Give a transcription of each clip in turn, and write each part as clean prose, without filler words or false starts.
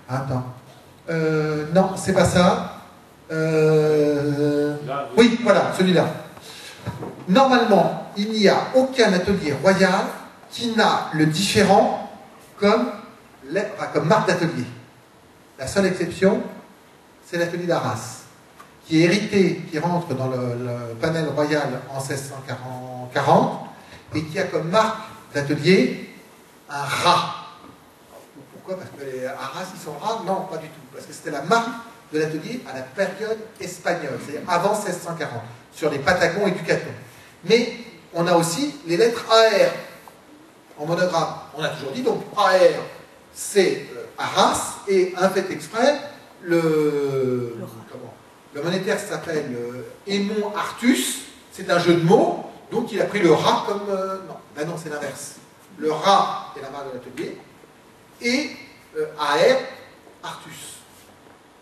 Attends. Non, c'est pas ça. Oui, voilà, celui-là. Normalement, il n'y a aucun atelier royal qui n'a le différent comme marque d'atelier. La seule exception, c'est l'atelier d'Arras, qui est hérité, qui rentre dans le panel royal en 1640 et qui a comme marque d'atelier un rat. Pourquoi? Parce que les Arras, ils sont rats? Non, pas du tout. Parce que c'était la marque de l'atelier à la période espagnole, c'est-à-dire avant 1640, sur les Patagons et Ducatons. Mais on a aussi les lettres AR en monogramme. On a toujours dit, donc AR, c'est Arras, et un fait exprès, le monétaire s'appelle Aymon Artus, c'est un jeu de mots, donc il a pris le rat comme... non, c'est l'inverse. Le rat est la marque de l'atelier, et AR, Artus.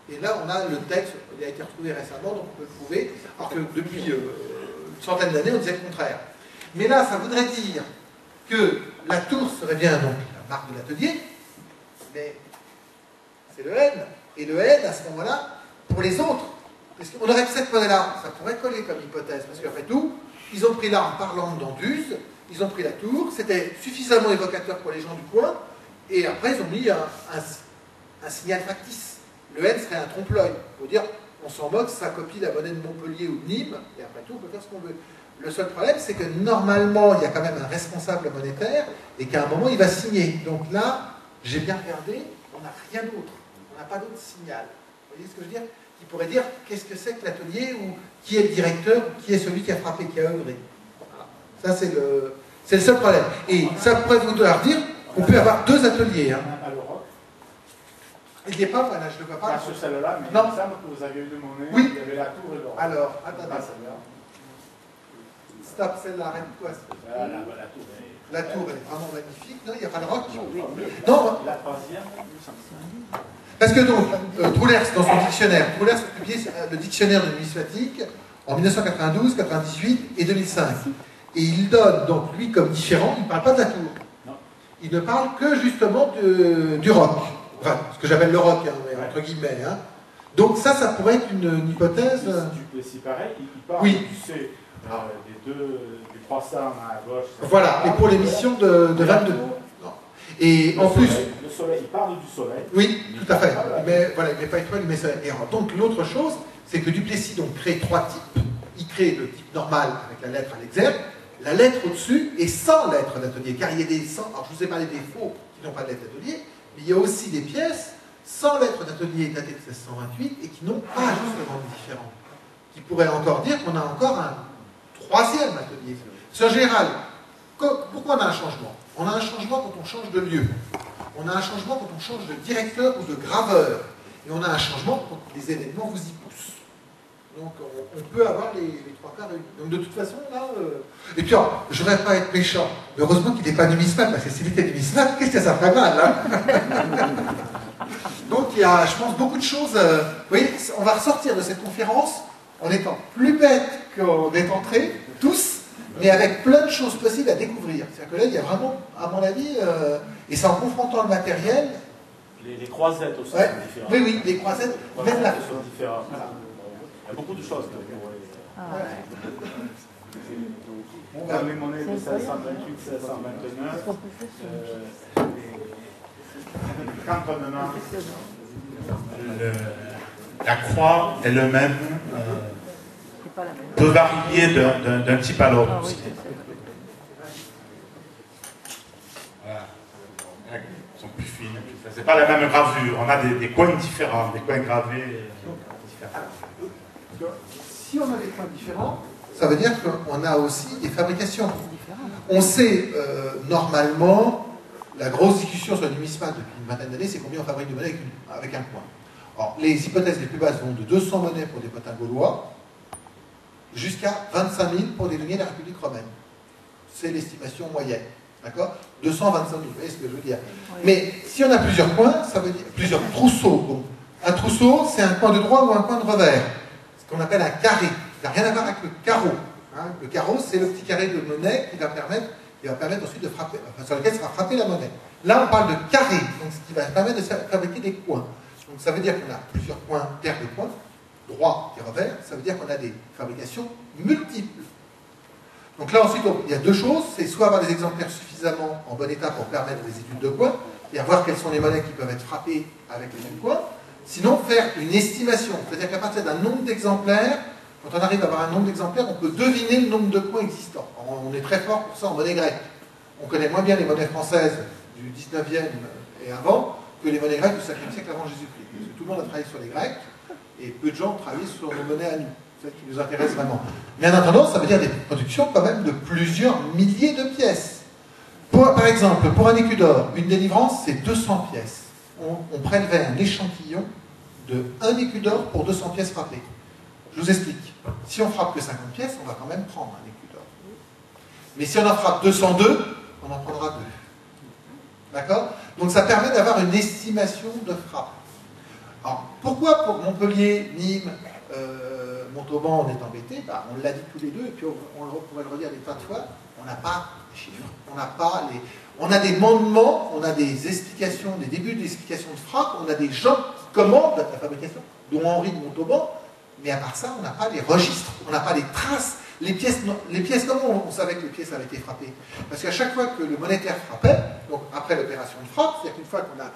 Et là, on a le texte, il a été retrouvé récemment, donc on peut le prouver, alors que depuis une centaine d'années, on disait le contraire. Mais là, ça voudrait dire que la tour serait bien donc la marque de l'atelier, mais c'est le N. Et le N, à ce moment-là, pour les autres, parce qu'on aurait cette monnaie-là, ça pourrait coller comme hypothèse, parce qu'après tout, ils ont pris l'arme parlante d'Anduze, ils ont pris la tour, c'était suffisamment évocateur pour les gens du coin, et après ils ont mis un signal factice. Le N serait un trompe-l'œil. Il faut dire, on s'en moque, ça copie la monnaie de Montpellier ou de Nîmes, et après tout, on peut faire ce qu'on veut. Le seul problème, c'est que normalement, il y a quand même un responsable monétaire, et qu'à un moment, il va signer. Donc là, j'ai bien regardé, on n'a rien d'autre. On n'a pas d'autre signal. Vous voyez ce que je veux dire? Qui pourrait dire, qu'est-ce que c'est que l'atelier, ou qui est le directeur, ou qui est celui qui a frappé, qui a œuvré. Voilà. Ça, c'est le seul problème. Et ça pourrait vous dire, on peut avoir deux ateliers. Hein. Il n'est pas, voilà, je ne le vois pas. Pas sur celle-là, mais non. il me semble que vous aviez eu de monnaie, oui. Il y avait la tour et l'or. Alors, attendez. Pas celle-là. Stop, celle-là, arrête-toi. La tour, elle est vraiment magnifique. Non, il n'y a pas de roc. Non, la troisième. Parce que donc, Troulers, dans son dictionnaire, Troulers a publié le dictionnaire de numismatique en 1992, 98 et 2005. Et il donne, donc, lui, comme différent, il ne parle pas de la tour. Non. Il ne parle que, justement, du roc. Enfin, ce que j'appelle le roc, hein, entre guillemets. Hein. Donc ça pourrait être une hypothèse... Du Plessis, pareil, il parle oui. des 300 à gauche. Voilà, et pour l'émission de 22. Non. Et en plus... Le soleil, il parle du soleil. Oui, tout à fait. Mais voilà, il met pas étoile, il met soleil. Et donc l'autre chose, c'est que Duplessis donc crée trois types. Il crée le type normal avec la lettre à l'exergue, la lettre au-dessus et sans lettre d'atelier. Car il y a des sans... Alors je vous ai parlé des faux qui n'ont pas de lettre d'atelier, mais il y a aussi des pièces sans lettre d'atelier datées de 1628 et qui n'ont pas justement de différent. Qui pourraient encore dire qu'on a encore un troisième atelier. Sir Gérald, pourquoi on a un changement? On a un changement quand on change de lieu. On a un changement quand on change de directeur ou de graveur. Et on a un changement quand les événements vous y poussent. Donc on peut avoir les trois quarts réunis. Donc de toute façon, là... Et puis, je ne voudrais pas être méchant. Mais heureusement qu'il n'est pas numismate, parce que s'il était numismate, qu'est-ce que ça ferait mal, hein? Donc il y a, je pense, beaucoup de choses... vous voyez, on va ressortir de cette conférence en étant plus bête qu'on est entré, tous, mais avec plein de choses possibles à découvrir. C'est-à-dire que là, il y a vraiment, à mon avis, et c'est en confrontant le matériel... Les croisettes aussi ouais, sont différentes. Oui, oui, les croisettes, même la... sont différentes. Voilà. Il y a beaucoup de choses. On a les monnaies de 1628, 1629. Cantonnement. La croix elle-même peut varier d'un type à l'autre aussi. Voilà. Ils sont plus fines. C'est pas la même gravure. On a des coins différents, des coins gravés différents. Si on a des coins différents, ça veut dire qu'on a aussi des fabrications. On sait normalement, la grosse discussion sur le numismat depuis une vingtaine d'années, c'est combien on fabrique de monnaie avec un coin. Alors, les hypothèses les plus basses vont de 200 monnaies pour des potins gaulois jusqu'à 25 000 pour des deniers de la République romaine. C'est l'estimation moyenne. D'accord? 225 000, vous voyez ce que je veux dire. Oui. Mais si on a plusieurs coins, ça veut dire plusieurs trousseaux. Donc, un trousseau, c'est un coin de droit ou un coin de revers. Ce qu'on appelle un carré. Ça n'a rien à voir avec le carreau. Hein. Le carreau, c'est le petit carré de monnaie qui va permettre ensuite de frapper, enfin, sur lequel sera frappée la monnaie. Là, on parle de carré, donc ce qui va permettre de fabriquer des coins. Donc ça veut dire qu'on a plusieurs coins, paires de coins, droits et revers, ça veut dire qu'on a des fabrications multiples. Donc là, ensuite, il y a deux choses, c'est soit avoir des exemplaires suffisamment en bon état pour permettre des études de coins, et à voir quelles sont les monnaies qui peuvent être frappées avec les mêmes coins, sinon faire une estimation, c'est-à-dire qu'à partir d'un nombre d'exemplaires, quand on arrive à avoir un nombre d'exemplaires, on peut deviner le nombre de coins existants. On est très fort pour ça en monnaie grecque. On connaît moins bien les monnaies françaises du 19e et avant que les monnaies grecques du 5e siècle avant Jésus-Christ. Parce que tout le monde a travaillé sur les Grecs, et peu de gens ont travaillé sur nos monnaies à nous, celles qui nous intéressent vraiment. Mais en attendant, ça veut dire des productions quand même de plusieurs milliers de pièces. Par exemple, pour un écu d'or, une délivrance, c'est 200 pièces. On prélevait un échantillon de 1 écu d'or pour 200 pièces frappées. Je vous explique. Si on frappe que 50 pièces, on va quand même prendre un écu d'or. Mais si on en frappe 202, on en prendra 2. D'accord? Donc ça permet d'avoir une estimation de frappe. Alors, pourquoi pour Montpellier, Nîmes, Montauban, on est embêté? On l'a dit tous les deux, et puis on pourrait le redire des tas de fois, on n'a pas les chiffres, on n'a pas les... On a des mandements, on a des explications, des débuts d'explications de frappe, on a des gens qui commandent la fabrication, dont Henri de Montauban, mais à part ça, on n'a pas les registres, on n'a pas les traces. Les pièces, comment on savait que les pièces avaient été frappées? Parce qu'à chaque fois que le monétaire frappait, donc après l'opération de frappe, c'est-à-dire qu'une fois qu'on a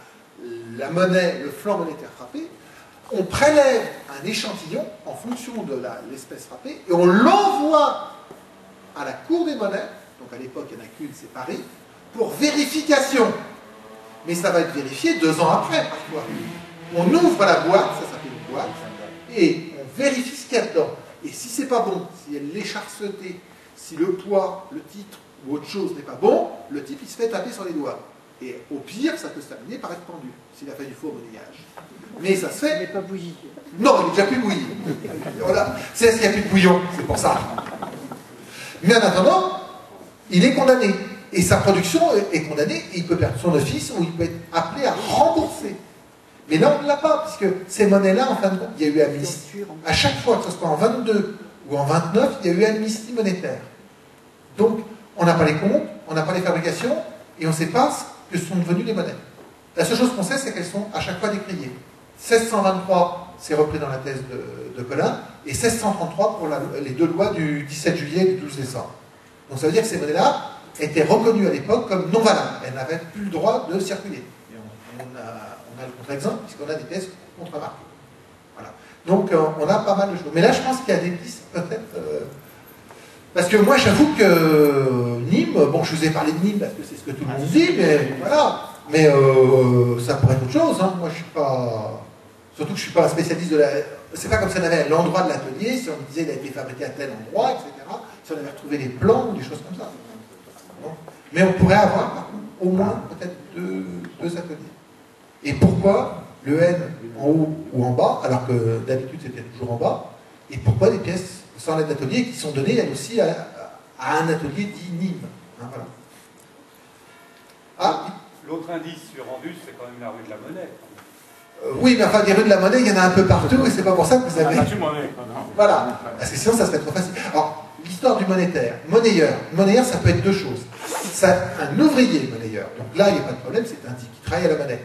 la monnaie, le flanc monétaire frappé, on prélève un échantillon en fonction de l'espèce frappée et on l'envoie à la cour des monnaies, donc à l'époque il n'y en a qu'une, c'est Paris, pour vérification. Mais ça va être vérifié 2 ans après, parfois. On ouvre la boîte, ça s'appelle une boîte, et on vérifie ce qu'il y a dedans. Et si c'est pas bon, si elle est l'écharceté, si le poids, le titre ou autre chose n'est pas bon, le type il se fait taper sur les doigts. Et au pire, ça peut se terminer par être pendu, s'il a fait du faux monnayage. Mais ça se fait... Il n'est pas bouilli. Non, il n'est déjà plus bouilli. Voilà. C'est qu'il n'y a plus de bouillon, c'est pour ça. Mais en attendant, il est condamné. Et sa production est condamnée, et il peut perdre son office, ou il peut être appelé à rembourser. Mais là, on ne l'a pas, puisque ces monnaies-là, en fin de compte, il y a eu amnistie. À chaque fois, que ce soit en 22 ou en 29, il y a eu amnistie monétaire. Donc, on n'a pas les comptes, on n'a pas les fabrications, et on ne sait pas ce que sont devenues les monnaies. La seule chose qu'on sait, c'est qu'elles sont à chaque fois décriées. 1623, c'est repris dans la thèse de Colin, et 1633 pour les deux lois du 17 juillet et du 12 décembre. Donc ça veut dire que ces monnaies-là étaient reconnues à l'époque comme non valables. Elles n'avaient plus le droit de circuler. Et on a le contre-exemple, puisqu'on a des pièces contre-marquées. Voilà. Donc on a pas mal de choses. Mais là, je pense qu'il y a des pistes, peut-être... Parce que moi, j'avoue que Nîmes, bon, je vous ai parlé de Nîmes parce que c'est ce que tout le monde dit, mais voilà. Mais ça pourrait être autre chose. Hein. Moi, je suis pas... Surtout que je ne suis pas un spécialiste de la... C'est pas comme si on avait l'endroit de l'atelier, si on disait qu'il a été fabriqué à tel endroit, etc. Si on avait retrouvé les plans ou des choses comme ça. Bon. Mais on pourrait avoir, par contre, au moins, peut-être deux ateliers. Et pourquoi le N en haut ou en bas, alors que d'habitude c'était toujours en bas, et pourquoi des pièces sans l'aide d'atelier qui sont données, elles aussi, à un atelier dit Nîmes. Hein, voilà. Ah, l'autre indice sur Anvus, c'est quand même la rue de la Monnaie. Oui, mais enfin, des rues de la Monnaie, il y en a un peu partout, et c'est pas pour ça que vous avez... Voilà, parce que sinon, ça serait trop facile. Alors, l'histoire du monétaire. Monnayeur, ça peut être deux choses. Un ouvrier monnayeur, donc là, il n'y a pas de problème, c'est un type qui travaille à la monnaie.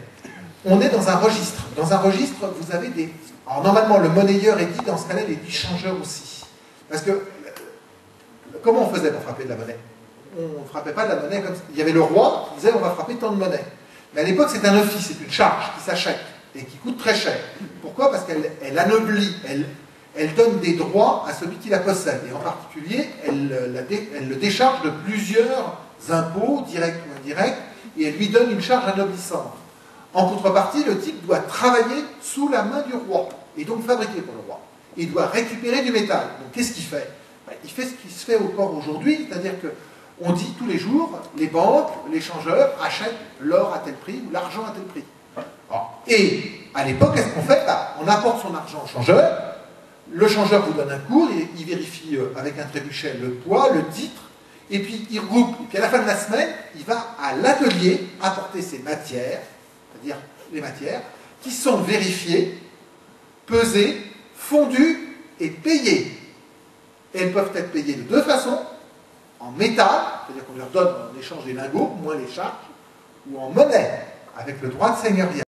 On est dans un registre. Dans un registre, vous avez des... Alors, normalement, le monnayeur est dit, dans ce cas-là, il est dit changeur aussi. Parce que, comment on faisait pour frapper de la monnaie? On ne frappait pas de la monnaie comme ça. Il y avait le roi qui disait, on va frapper tant de monnaie. Mais à l'époque, c'est un office, c'est une charge qui s'achète et qui coûte très cher. Pourquoi? Parce qu'elle anoblit, elle donne des droits à celui qui la possède. Et en particulier, elle le décharge de plusieurs impôts, directs ou indirects, et elle lui donne une charge anoblissante. En contrepartie, le type doit travailler sous la main du roi, et donc fabriquer pour le roi. Il doit récupérer du métal. Donc qu'est-ce qu'il fait? Il fait ce qui se fait encore aujourd'hui, c'est-à-dire qu'on dit tous les jours, les banques, les changeurs achètent l'or à tel prix ou l'argent à tel prix. Et à l'époque, qu'est-ce qu'on fait? On apporte son argent au changeur, le changeur vous donne un cours, il vérifie avec un trébuchet le poids, le titre, et puis il regroupe. Et puis à la fin de la semaine, il va à l'atelier apporter ses matières, c'est-à-dire les matières, qui sont vérifiées, pesées, fondues et payées. Et elles peuvent être payées de deux façons, en métal, c'est-à-dire qu'on leur donne en échange des lingots, moins les charges, ou en monnaie, avec le droit de seigneuriat.